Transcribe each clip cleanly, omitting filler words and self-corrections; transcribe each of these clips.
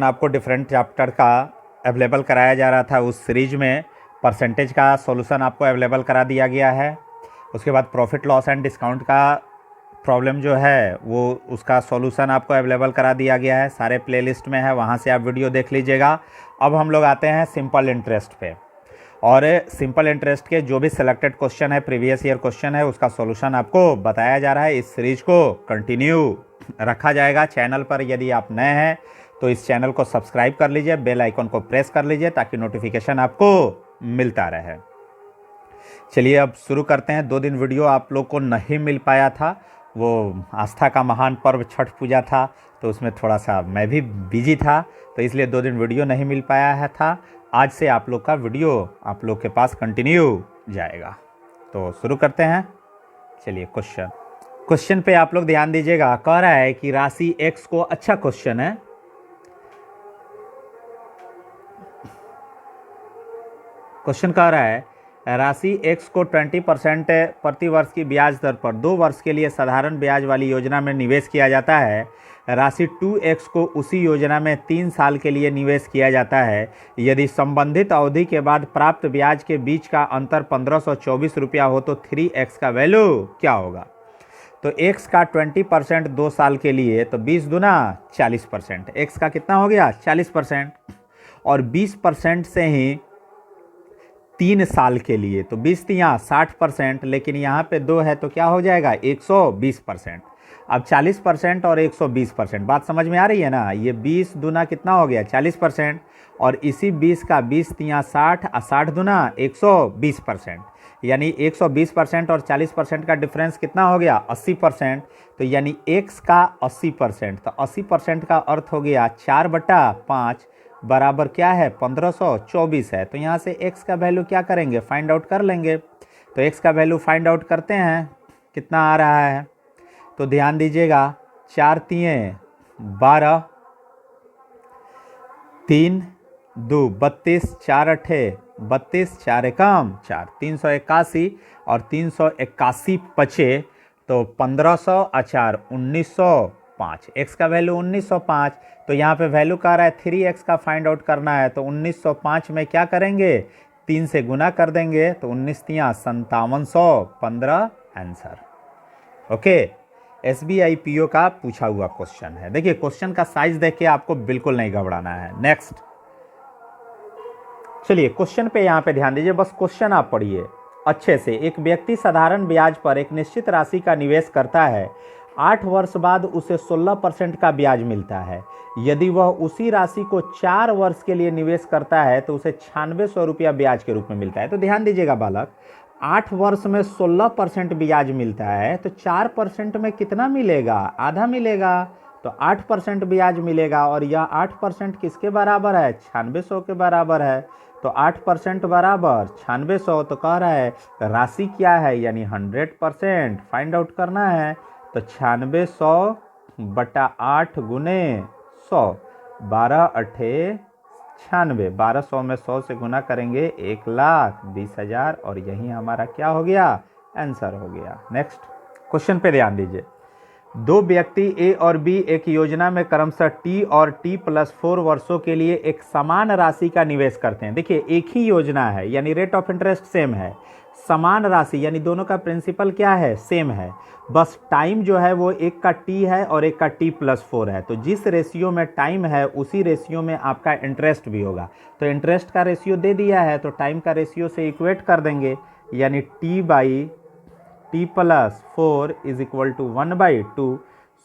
आपको different chapter का available कराया जा रहा था, उस सीरीज में परसेंटेज का सॉल्यूशन आपको अवेलेबल करा दिया गया है। उसके बाद प्रॉफिट लॉस एंड डिस्काउंट का प्रॉब्लम जो है वो उसका सॉल्यूशन आपको अवेलेबल करा दिया गया है, सारे प्लेलिस्ट में है, वहाँ से आप वीडियो देख लीजिएगा। अब हम लोग आते हैं सिंपल इंटरेस्ट पे, और सिंपल इंटरेस्ट के जो भी सिलेक्टेड क्वेश्चन है, प्रीवियस ईयर क्वेश्चन है, उसका सॉल्यूशन आपको बताया जा रहा है। इस सीरीज को कंटिन्यू रखा जाएगा चैनल पर। यदि आप नए हैं तो इस चैनल को सब्सक्राइब कर लीजिए, बेल आइकन को प्रेस कर लीजिए ताकि नोटिफिकेशन आपको मिलता रहे। चलिए अब शुरू करते हैं। 2 दिन वीडियो आप लोग को नहीं मिल पाया था, वो आस्था का महान पर्व छठ पूजा था, तो उसमें थोड़ा सा मैं भी बिजी था, तो इसलिए 2 दिन वीडियो नहीं मिल पाया है था। आज से आप लोग का वीडियो आप लोग के पास कंटिन्यू जाएगा। तो शुरू करते हैं। चलिए क्वेश्चन पे आप लोग ध्यान दीजिएगा। कह रहा है कि राशि x को, अच्छा क्वेश्चन है, क्वेश्चन कह रहा है राशि x को 20% प्रति वर्ष की ब्याज दर पर 2 वर्ष के लिए साधारण ब्याज वाली योजना में निवेश किया जाता है। राशि 2x को उसी योजना में 3 साल के लिए निवेश किया जाता है। यदि संबंधित अवधि के बाद प्राप्त ब्याज के बीच का अंतर 1524 रुपया हो तो 3x का वैल्यू क्या होगा। तो x का 20% 2 साल के लिए, तो 20 दूना 40%, x का कितना हो गया 40%, और 20% से ही 3 साल के लिए, तो 20 तियाँ 60%, लेकिन यहाँ पे 2 है तो क्या हो जाएगा 120%। अब 40% और 120%, बात समझ में आ रही है ना। ये 20 दूना कितना हो गया 40%, और इसी 20 का 20 तियाँ 60 और 60 दूना 120%, यानी 120% और 40% का डिफरेंस कितना हो गया 80%। तो यानी x का 80%, तो 80% का अर्थ हो गया 4/5 बराबर क्या है 1524 है। तो यहाँ से x का वैल्यू क्या करेंगे, फाइंड आउट कर लेंगे। तो x का वैल्यू फाइंड आउट करते हैं, कितना आ रहा है। तो ध्यान दीजिएगा, 4 तिये 12, 3 2 32, 4 अठे 32, 4 एकम 4, 381, और 381 पचे तो 1500 और 4 1905, x का वैल्यू 1905। तो यहाँ पे वैल्यू कह रहा है 3x का फाइंड आउट करना है, तो 1905 में क्या करेंगे 3 से गुना कर देंगे, तो 19 तियाँ 5715 आंसर। ओके, SBI PO का पूछा हुआ क्वेश्चन है। देखिए क्वेश्चन का साइज देख के आपको बिल्कुल नहीं घबराना है। नेक्स्ट, चलिए क्वेश्चन पे यहाँ पे ध्यान दीजिए, बस क्वेश्चन आप पढ़िए अच्छे से। एक व्यक्ति साधारण ब्याज पर एक निश्चित राशि का निवेश करता है, 8 वर्ष बाद उसे 16% का ब्याज मिलता है। यदि वह उसी राशि को 4 वर्ष के लिए निवेश करता है तो उसे 9600 रुपया ब्याज के रूप में मिलता है। तो ध्यान दीजिएगा बालक, 8 वर्ष में 16% ब्याज मिलता है, तो 4% में कितना मिलेगा, आधा मिलेगा, तो 8% ब्याज मिलेगा, और यह 8% किसके बराबर है 9600 के बराबर है। तो 8% बराबर 9600, तो कह रहा है राशि क्या है, यानी 100% फाइंड आउट करना है। तो 9600 बटा 8 गुने 100, 12 अठे 96, 1200 में 100 से गुना करेंगे 1,20,000, और यही हमारा क्या हो गया आंसर हो गया। नेक्स्ट क्वेश्चन पे ध्यान दीजिए। 2 व्यक्ति A और B एक योजना में क्रमशः T और T+4 वर्षों के लिए एक समान राशि का निवेश करते हैं। देखिए एक ही योजना है, यानी रेट ऑफ इंटरेस्ट सेम है, समान राशि यानी दोनों का प्रिंसिपल क्या है सेम है, बस टाइम जो है वो एक का T है और एक का T+4 है। तो जिस रेशियो में टाइम है उसी रेशियो में आपका इंटरेस्ट भी होगा। तो इंटरेस्ट का रेशियो दे दिया है, तो टाइम का रेशियो से इक्वेट कर देंगे, यानी T/T+4 is equal to 1/2।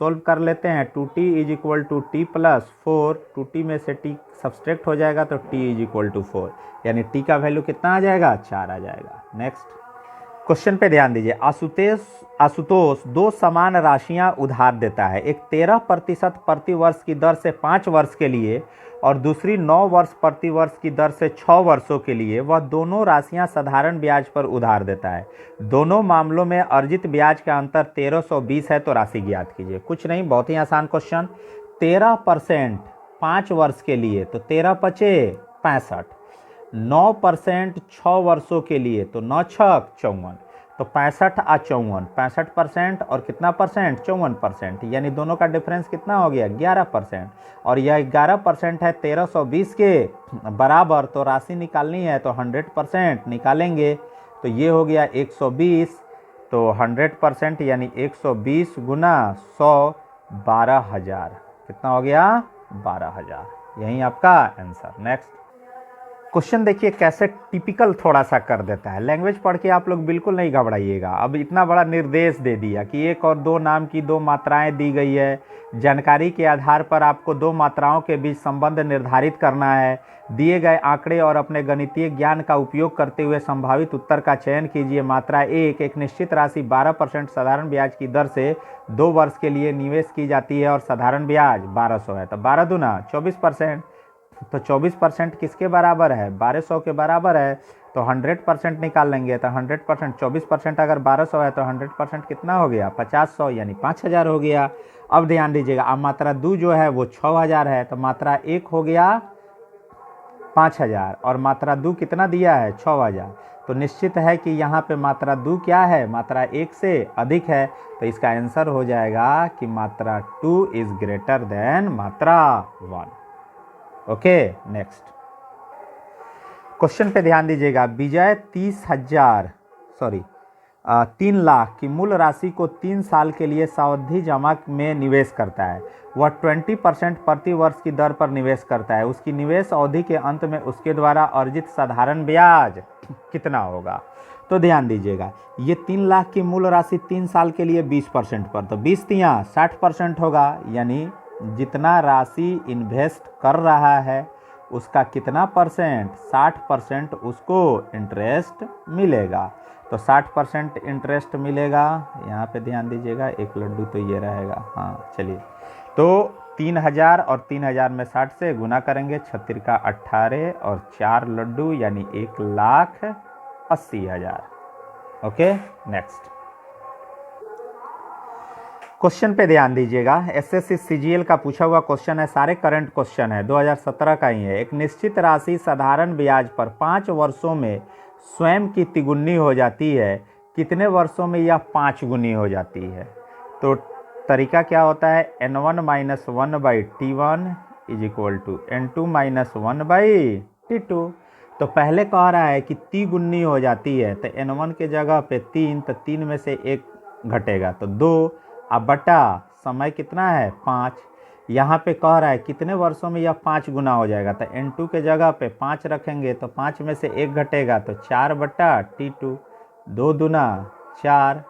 Solve कर लेते हैं, 2T is equal to T+4, 2T में से T सब्सट्रैक्ट हो जाएगा तो T इज इक्वल टू 4, यानी T का वैल्यू कितना आ जाएगा 4 आ जाएगा। नेक्स्ट क्वेश्चन पे ध्यान दीजिए। आशुतोष 2 समान राशियां उधार देता है, एक 13% प्रति वर्ष की दर से 5 वर्ष के लिए और दूसरी 9 वर्ष प्रति वर्ष की दर से 6 वर्षों के लिए। वह दोनों राशियां साधारण ब्याज पर उधार देता है। दोनों मामलों में अर्जित ब्याज का अंतर 1320 है, तो राशि ज्ञात कीजिए। कुछ नहीं, बहुत ही आसान क्वेश्चन। 13% 5 वर्ष के लिए तो 13 पचे 65, 9% 6 वर्षों के लिए तो 9 छक 54, तो 65 आ 54, 65% और कितना परसेंट, 54%, यानी दोनों का डिफरेंस कितना हो गया, 11%। और यह 11% है 1320 के बराबर, तो राशि निकालनी है तो 100% निकालेंगे, तो ये हो गया 120, तो 100% यानी 120 गुना 100, 12,000, कितना हो गया, 12,000। यही आपका आंसर। नेक्स्ट क्वेश्चन देखिए कैसे टिपिकल थोड़ा सा कर देता है। लैंग्वेज पढ़ के आप लोग बिल्कुल नहीं घबराइएगा। अब इतना बड़ा निर्देश दे दिया कि एक और दो नाम की दो मात्राएं दी गई है, जानकारी के आधार पर आपको दो मात्राओं के बीच संबंध निर्धारित करना है। दिए गए आंकड़े और अपने गणितीय ज्ञान का उपयोग करते हुए संभावित उत्तर का चयन कीजिए। मात्रा एक निश्चित राशि 12% साधारण ब्याज की दर से 2 वर्ष के लिए निवेश की जाती है और साधारण ब्याज 1200 है, तो 12 दूना 24%, तो 24% किसके बराबर है, 1200 के बराबर है, तो 100% निकाल लेंगे, तो 100% 24% अगर 1200 है तो 100% कितना हो गया, 50, यानी 5000 हो गया। अब ध्यान दीजिएगा, अब मात्रा दो जो है वो 6000 है, तो मात्रा एक हो गया 5000 और मात्रा दो कितना दिया है, 6000, तो निश्चित है कि यहाँ पे मात्रा दो क्या है, मात्रा एक से अधिक है, तो इसका आंसर हो जाएगा कि मात्रा 2 इज ग्रेटर देन मात्रा 1। ओके, नेक्स्ट क्वेश्चन पे ध्यान दीजिएगा। विजय 3 लाख की मूल राशि को 3 साल के लिए सावधि जमा में निवेश करता है। वह 20% प्रति वर्ष की दर पर निवेश करता है। उसकी निवेश अवधि के अंत में उसके द्वारा अर्जित साधारण ब्याज कितना होगा। तो ध्यान दीजिएगा, ये 3 लाख की मूल राशि 3 साल के लिए 20% पर, तो 20 तियां 60% होगा, यानी जितना राशि इन्वेस्ट कर रहा है उसका कितना परसेंट, 60% उसको इंटरेस्ट मिलेगा। तो 60% इंटरेस्ट मिलेगा। यहाँ पे ध्यान दीजिएगा, एक लड्डू तो ये रहेगा, हाँ चलिए, तो 3000 और 3000 में 60 से गुना करेंगे, 36 का 18 और 4 लड्डू यानी 1,80,000। ओके, नेक्स्ट क्वेश्चन पे ध्यान दीजिएगा। एसएससी सीजीएल का पूछा हुआ क्वेश्चन है, सारे करंट क्वेश्चन है, 2017 का ही है। एक निश्चित राशि साधारण ब्याज पर 5 वर्षों में स्वयं की तिगुनी हो जाती है, कितने वर्षों में यह 5 गुनी हो जाती है। तो तरीका क्या होता है, n1 - 1/t1 is equal to n2 - 1/t2। तो पहले कह रहा है कि तिगुनी हो जाती है, तो n1 के जगह पे 3, तो 3 में से 1 घटेगा तो 2, अब बटा समय कितना है 5। यहाँ पे कह रहा है कितने वर्षों में यह 5 गुना हो जाएगा, तो n2 के जगह पे 5 रखेंगे तो 5 में से 1 घटेगा तो 4/t2, 2 दूना 4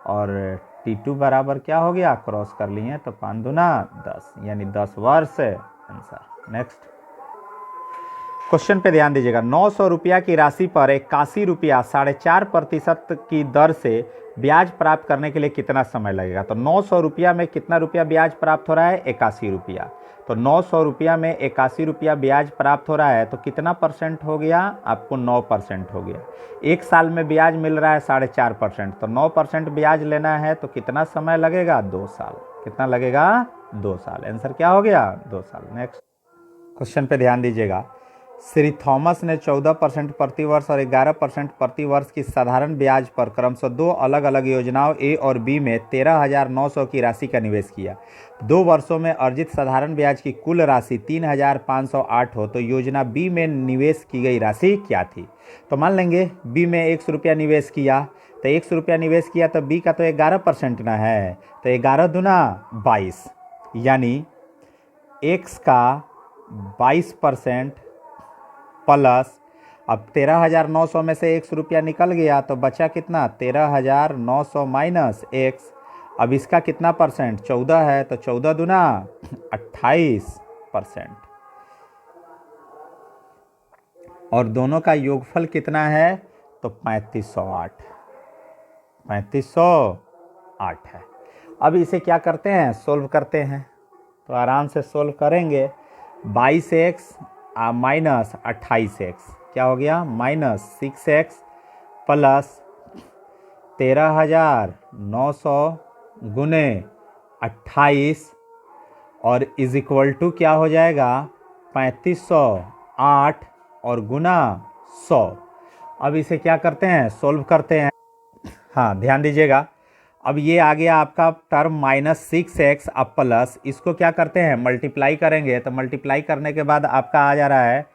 और t2 बराबर क्या हो गया, क्रॉस कर लिए तो 5 दूना 10, यानी 10 वर्ष आंसर। नेक्स्ट क्वेश्चन पे ध्यान दीजिएगा। 900 रुपया की राशि पर 81 रुपया 4.5% की दर से ब्याज प्राप्त करने के लिए कितना समय लगेगा। तो 900 रुपया में कितना रुपया ब्याज प्राप्त हो रहा है, 81 रुपया। तो 900 रुपया में 81 रुपया ब्याज प्राप्त हो रहा है, तो कितना परसेंट हो गया, आपको 9% हो गया। एक साल में ब्याज मिल रहा है 4.5%, तो 9% ब्याज लेना है तो कितना समय लगेगा, 2 साल। कितना लगेगा, 2 साल। आंसर क्या हो गया, 2 साल। नेक्स्ट क्वेश्चन पे ध्यान दीजिएगा। श्री थॉमस ने 14% प्रति वर्ष और 11% प्रति वर्ष की साधारण ब्याज पर क्रमशः 2 अलग अलग योजनाओं ए और बी में 13,900 की राशि का निवेश किया। 2 वर्षों में अर्जित साधारण ब्याज की कुल राशि 3,508 हो, तो योजना बी में निवेश की गई राशि क्या थी। तो मान लेंगे बी में 100 रुपया निवेश किया, तो 100 रुपया निवेश किया तो बी का तो 11% ना है, तो 11 दूना 22, यानी एक्स का 22% प्लस, अब 13,900 में से 100 रुपया निकल गया तो बचा कितना, 13,900 माइनस एक्स। अब इसका कितना परसेंट, 14 है, तो 14 दूना 28%, और दोनों का योगफल कितना है, तो 3508 है। अब इसे क्या करते हैं, सोल्व करते हैं, तो आराम से सोल्व करेंगे। 22x माइनस 28x क्या हो गया, माइनस 6x प्लस 13,900 गुने 28 और इज इक्वल टू क्या हो जाएगा, 3508 और गुना 100। अब इसे क्या करते हैं, सोल्व करते हैं। हाँ ध्यान दीजिएगा, अब ये आ गया आपका टर्म -6x, अब प्लस इसको क्या करते हैं मल्टीप्लाई करेंगे, तो मल्टीप्लाई करने के बाद आपका आ जा रहा है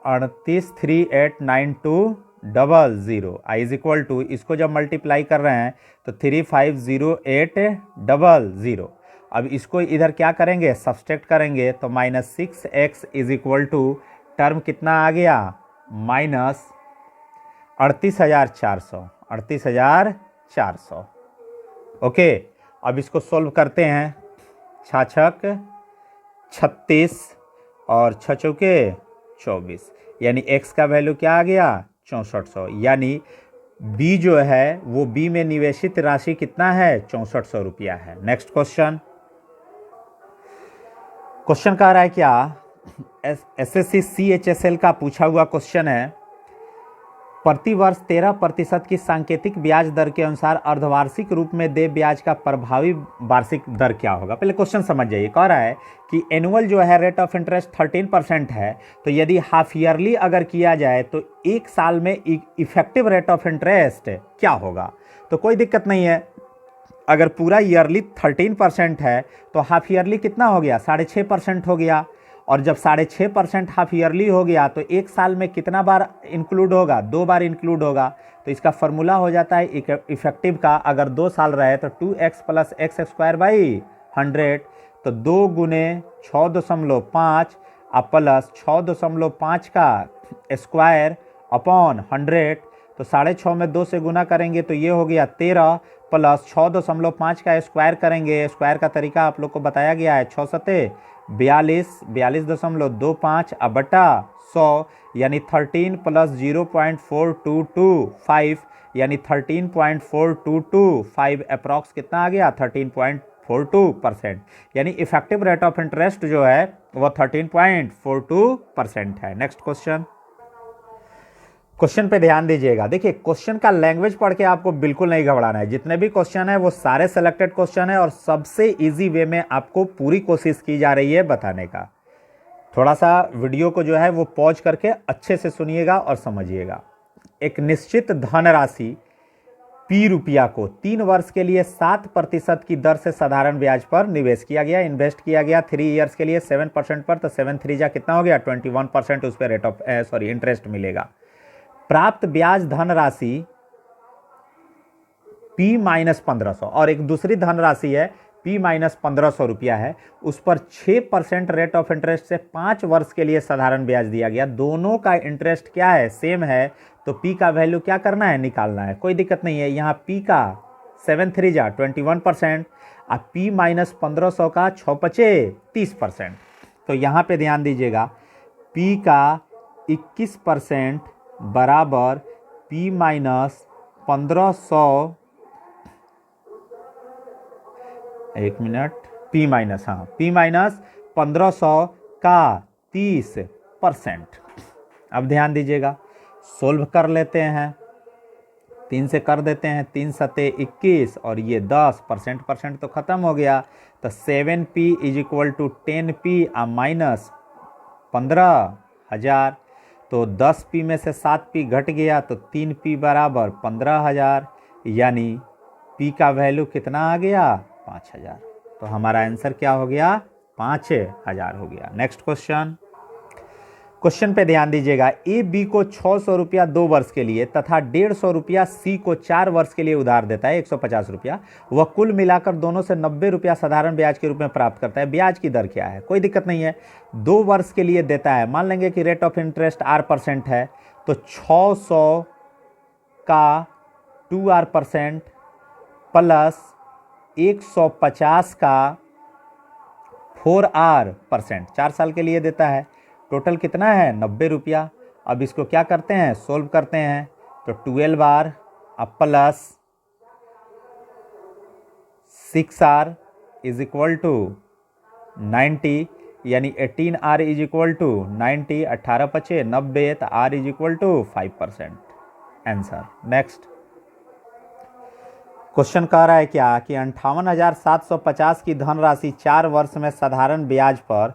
38389200 आई इज इक्वल टू, इसको जब मल्टीप्लाई कर रहे हैं तो 350800। अब इसको इधर क्या करेंगे सब्सट्रैक्ट करेंगे, तो -6x is equal to term कितना आ गया -38400। ओके, अब इसको सोल्व करते हैं, 6 36 और 6 24, यानी x का वैल्यू क्या आ गया 6400, यानी b जो है वो b में निवेशित राशि कितना है 6400 रुपया है। नेक्स्ट क्वेश्चन कह रहा है क्या, एसएससी CHSL का पूछा हुआ क्वेश्चन है, प्रतिवर्ष 13% की सांकेतिक ब्याज दर के अनुसार अर्धवार्षिक रूप में देय ब्याज का प्रभावी वार्षिक दर क्या होगा। पहले क्वेश्चन समझ जाइए, कह रहा है कि एनुअल जो है रेट ऑफ इंटरेस्ट 13% है, तो यदि हाफ ईयरली अगर किया जाए तो एक साल में इफेक्टिव रेट ऑफ इंटरेस्ट क्या होगा। तो कोई दिक्कत नहीं है, अगर पूरा ईयरली 13% है तो हाफ ईयरली कितना हो गया 6.5% हो गया, और जब 6.5% हाफ ईयरली हो गया तो एक साल में कितना बार इंक्लूड होगा 2 बार इंक्लूड होगा। तो इसका फॉर्मूला हो जाता है इफेक्टिव का, अगर 2 साल रहे तो 2x + x²/100, तो 2 × 6.5 प्लस 6.5 का स्क्वायर अपॉन 100, तो 6.5 में 2 से गुना करेंगे तो ये हो गया 13 प्लस 6.5 का स्क्वायर करेंगे, स्क्वायर का तरीका आप लोग को बताया गया है, 6 सते 42.25 बटा 100, यानी 13 प्लस 0.4225, यानी 13.4225 अप्रॉक्स कितना आ गया 13.42%, यानी इफेक्टिव रेट ऑफ इंटरेस्ट जो है वो 13.42% है। नेक्स्ट क्वेश्चन पे ध्यान दीजिएगा, देखिए क्वेश्चन का लैंग्वेज पढ़ के आपको बिल्कुल नहीं घबराना है, जितने भी क्वेश्चन है वो सारे सेलेक्टेड क्वेश्चन है और सबसे इजी वे में आपको पूरी कोशिश की जा रही है बताने का। थोड़ा सा वीडियो को जो है वो पॉज करके अच्छे से सुनिएगा और समझिएगा। एक निश्चित धनराशि P रुपया को 3 वर्ष के लिए 7% की दर से साधारण ब्याज पर निवेश किया गया, इन्वेस्ट किया गया 3 ईयर्स के लिए 7% पर, तो 7 3 जा कितना हो गया 21% उस पर रेट ऑफ इंटरेस्ट मिलेगा। प्राप्त ब्याज धनराशि P-1500 और एक दूसरी धनराशि है P-1500 रुपया है, उस पर 6% रेट ऑफ इंटरेस्ट से 5 वर्ष के लिए साधारण ब्याज दिया गया। दोनों का इंटरेस्ट क्या है सेम है, तो P का वैल्यू क्या करना है निकालना है, कोई दिक्कत नहीं है। यहाँ P का 7 3 जा 21% और P-1500 का 6 5 30%। तो यहाँ पे ध्यान दीजिएगा, P का 21% बराबर P-1500, एक मिनट, P-1500 का 30%। अब ध्यान दीजिएगा, सोल्व कर लेते हैं, 3 से कर देते हैं, 3 सते 21 और ये 10% तो ख़त्म हो गया, तो 7P = 10P माइनस 15,000, तो 10P में से 7P घट गया तो 3P बराबर 15,000, यानी P का वैल्यू कितना आ गया 5,000। तो हमारा आंसर क्या हो गया 5,000 हो गया। नेक्स्ट क्वेश्चन पे ध्यान दीजिएगा, ए बी को 600 रुपया 2 वर्ष के लिए तथा 150 रुपया सी को 4 वर्ष के लिए उधार देता है 150 रुपया, वह कुल मिलाकर दोनों से 90 रुपया साधारण ब्याज के रूप में प्राप्त करता है। ब्याज की दर क्या है, कोई दिक्कत नहीं है, 2 वर्ष के लिए देता है, मान लेंगे कि रेट ऑफ इंटरेस्ट R% है, तो 600 का 2R% प्लस 150 का 4R%, 4 साल के लिए देता है, टोटल कितना है 90 रुपया। अब इसको क्या करते हैं सोल्व करते हैं, तो 12R प्लस 6R = 90, यानी 18R = 90, 18 5 90, तो R = 5%। आंसर। नेक्स्ट क्वेश्चन कह रहा है क्या कि 58,750 की धनराशि 4 वर्ष में साधारण ब्याज पर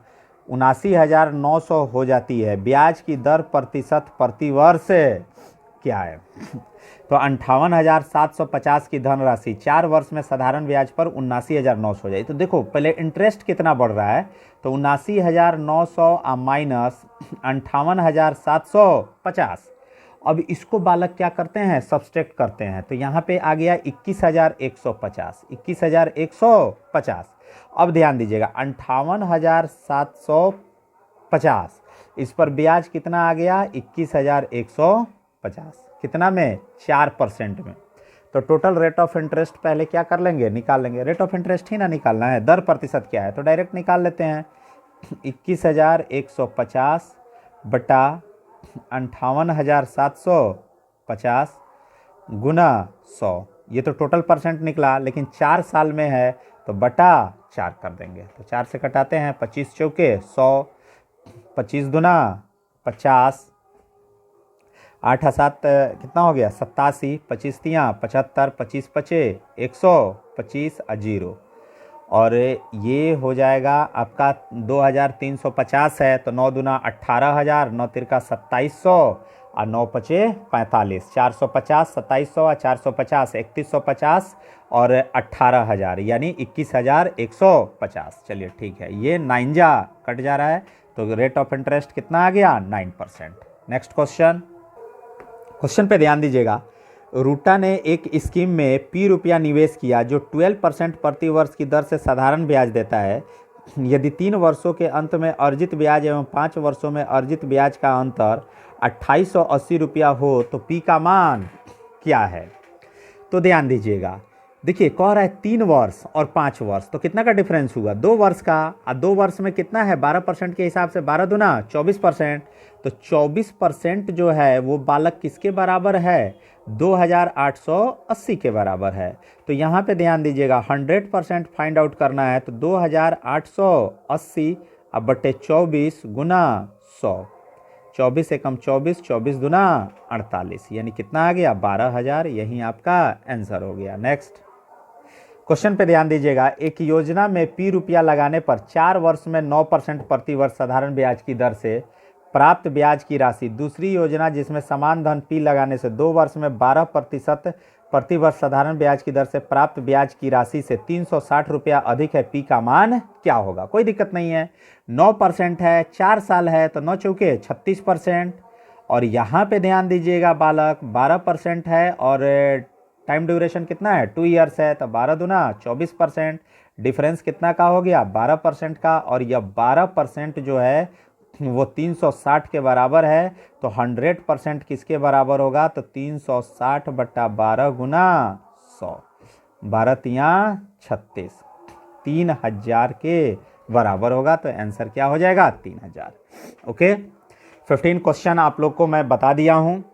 79,900 हो जाती है, ब्याज की दर प्रतिशत प्रति वर्ष क्या है। तो 58,750 की धनराशि 4 वर्ष में साधारण ब्याज पर 79,900 हो जाए। तो देखो पहले इंटरेस्ट कितना बढ़ रहा है, तो 79,900 माइनस 58,750। अब इसको बालक क्या करते हैं, सब्सट्रैक्ट करते हैं, तो यहाँ पे आ गया 21,150, 21,150। अब ध्यान दीजिएगा 58,750, इस पर ब्याज कितना आ गया 21,150, कितना में 4% में। तो टोटल रेट ऑफ इंटरेस्ट पहले क्या कर लेंगे, निकाल लेंगे। रेट ऑफ इंटरेस्ट ही ना निकालना है, दर प्रतिशत क्या है, तो डायरेक्ट निकाल लेते हैं। 21,150 बटा 58,750 गुना 100, ये तो टोटल परसेंट निकला, लेकिन 4 साल में है तो बटा 4 कर देंगे। तो 4 से कटाते हैं, 25 चौके 100, 25 दुना 50, 8 7 कितना हो गया 87, 25 तियाँ 75, 25 पचे 125 जीरो, और ये हो जाएगा आपका 2,350 है, तो 9 दुना 18,000, 9 तिरका 2,700 और 9 पचे 45, 450, 2,700 और 450 3,150 और 18,000 यानी 21,150। चलिए ठीक है, ये 9 जा कट जा रहा है, तो रेट ऑफ इंटरेस्ट कितना आ गया 9%। नेक्स्ट क्वेश्चन पे ध्यान दीजिएगा। रूटा ने एक स्कीम में P रुपया निवेश किया जो 12% प्रति वर्ष की दर से साधारण ब्याज देता है। यदि 3 वर्षों के अंत में अर्जित ब्याज एवं 5 वर्षों में अर्जित ब्याज का अंतर 2,880 रुपया हो तो P का मान क्या है। तो ध्यान दीजिएगा, देखिए कह रहा है 3 वर्ष और 5 वर्ष, तो कितना का डिफरेंस हुआ 2 वर्ष का, और 2 वर्ष में कितना है 12% के हिसाब से 12 दुना 24%, तो 24% जो है वो बालक किसके बराबर है 2,880 के बराबर है। तो यहाँ पे ध्यान दीजिएगा 100% फाइंड आउट करना है, तो 2,880 अब बटे 24 गुना 100, 24 एकम 24, 24 दुना 48, यानी कितना आ गया 12,000, यही आपका आंसर हो गया। नेक्स्ट क्वेश्चन पे ध्यान दीजिएगा। एक योजना में P रुपया लगाने पर 4 वर्ष में 9% प्रति वर्ष साधारण ब्याज की दर से प्राप्त ब्याज की राशि, दूसरी योजना जिसमें समान धन P लगाने से 2 वर्ष में 12% प्रति वर्ष साधारण ब्याज की दर से प्राप्त ब्याज की राशि से 360 रुपया अधिक है, P का मान क्या होगा। कोई दिक्कत नहीं है, 9% है, 4 साल है, तो 9 चौके 36%, और यहाँ पे ध्यान दीजिएगा बालक 12% है और टाइम ड्यूरेशन कितना है 2 ईयर्स है, तो 12 दुना 24%, डिफरेंस कितना का हो गया 12% का, और यह 12% जो है वो 360 के बराबर है, तो 100% किसके बराबर होगा, तो 360 बट्टा 12 गुना 100, 12 तियाँ 36, 3,000 के बराबर होगा। तो आंसर क्या हो जाएगा 3,000। ओके, 15 क्वेश्चन आप लोग को मैं बता दिया हूँ,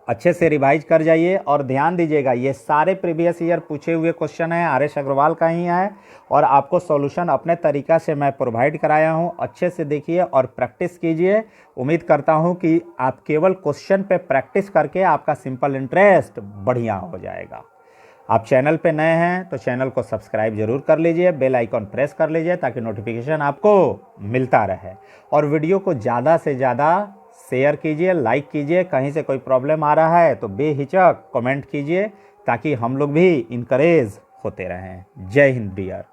अच्छे से रिवाइज कर जाइए और ध्यान दीजिएगा ये सारे प्रीवियस ईयर पूछे हुए क्वेश्चन हैं, आर.एस. अग्रवाल का ही है, और आपको सॉल्यूशन अपने तरीक़ा से मैं प्रोवाइड कराया हूं। अच्छे से देखिए और प्रैक्टिस कीजिए। उम्मीद करता हूं कि आप केवल क्वेश्चन पे प्रैक्टिस करके आपका सिंपल इंटरेस्ट बढ़िया हो जाएगा। आप चैनल पे नए हैं तो चैनल को सब्सक्राइब जरूर कर लीजिए, बेल आइकॉन प्रेस कर लीजिए ताकि नोटिफिकेशन आपको मिलता रहे, और वीडियो को ज़्यादा से ज़्यादा शेयर कीजिए, लाइक कीजिए। कहीं से कोई प्रॉब्लम आ रहा है तो बेहिचक कमेंट कीजिए ताकि हम लोग भी इनकरेज होते रहें। जय हिंद डियर।